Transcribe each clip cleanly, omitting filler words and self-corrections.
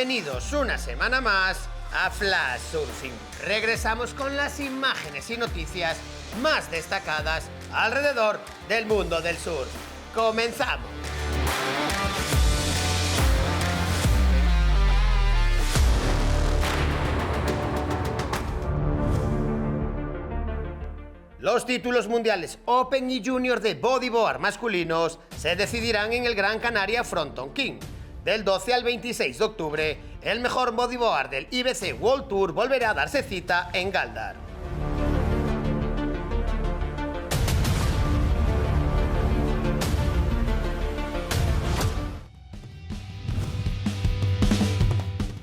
Bienvenidos una semana más a Flash Surfing. Regresamos con las imágenes y noticias más destacadas alrededor del mundo del surf. ¡Comenzamos! Los títulos mundiales Open y Junior de bodyboard masculinos se decidirán en el Gran Canaria Fronton King. Del 12 al 26 de octubre, el mejor bodyboard del IBC World Tour volverá a darse cita en Galdar.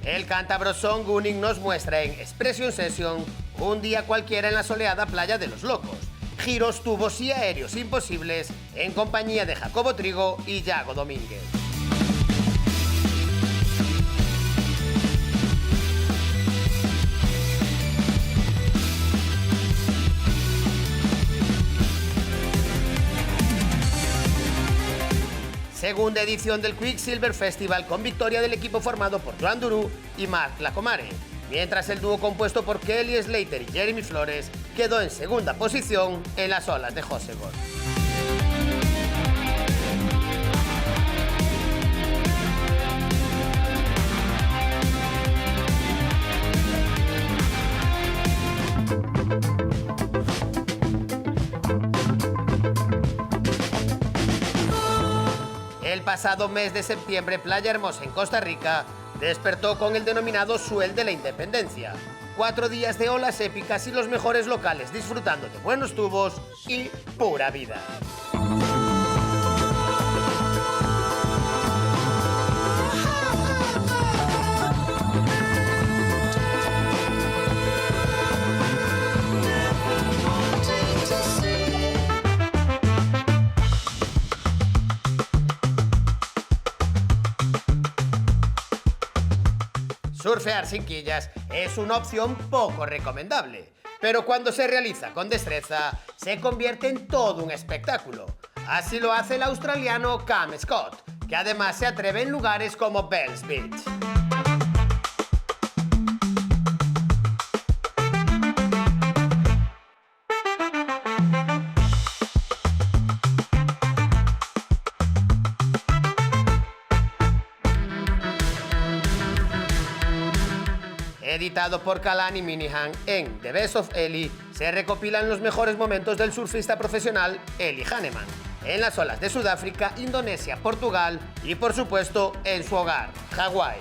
El cántabro Son Gunning nos muestra en Expression Session un día cualquiera en la soleada playa de Los Locos. Giros, tubos y aéreos imposibles en compañía de Jacobo Trigo y Yago Domínguez. Segunda edición del Quicksilver Festival con victoria del equipo formado por Joan Durú y Marc Lacomare, mientras el dúo compuesto por Kelly Slater y Jeremy Flores quedó en segunda posición en las olas de Hosegor. El pasado mes de septiembre, Playa Hermosa en Costa Rica despertó con el denominado Swell de la Independencia. 4 días de olas épicas y los mejores locales disfrutando de buenos tubos y pura vida. Surfear sin quillas es una opción poco recomendable, pero cuando se realiza con destreza, se convierte en todo un espectáculo. Así lo hace el australiano Cam Scott, que además se atreve en lugares como Bells Beach. Editado por Kalani Minihan en The Best of Eli, se recopilan los mejores momentos del surfista profesional Eli Hanneman en las olas de Sudáfrica, Indonesia, Portugal y por supuesto en su hogar, Hawái.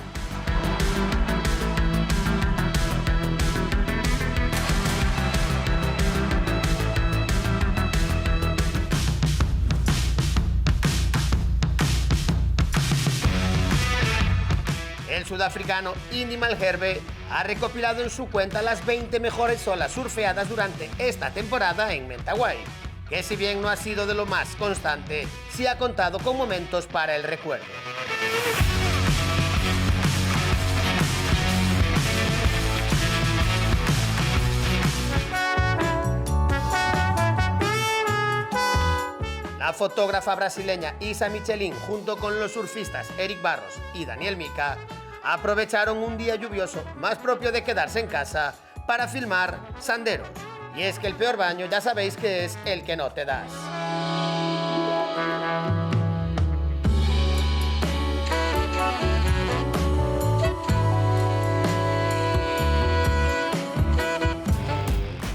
El sudafricano Indy Malherbe ha recopilado en su cuenta las 20 mejores olas surfeadas durante esta temporada en Mentawai, que si bien no ha sido de lo más constante, sí ha contado con momentos para el recuerdo. La fotógrafa brasileña Isa Michelin, junto con los surfistas Eric Barros y Daniel Mica, aprovecharon un día lluvioso más propio de quedarse en casa para filmar sanderos. Y es que el peor baño ya sabéis que es el que no te das.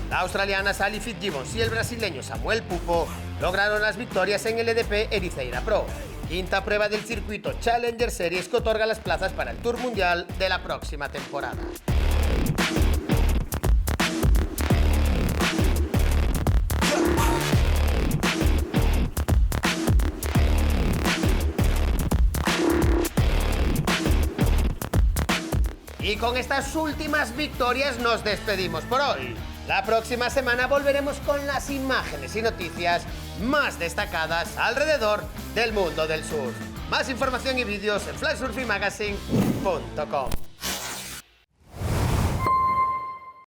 La australiana Sally Fitzgibbons y el brasileño Samuel Pupo lograron las victorias en el EDP Ericeira Pro, quinta prueba del circuito Challenger Series que otorga las plazas para el Tour Mundial de la próxima temporada. Y con estas últimas victorias nos despedimos por hoy. La próxima semana volveremos con las imágenes y noticias más destacadas alrededor del mundo del surf. Más información y vídeos en flashsurfingmagazine.com.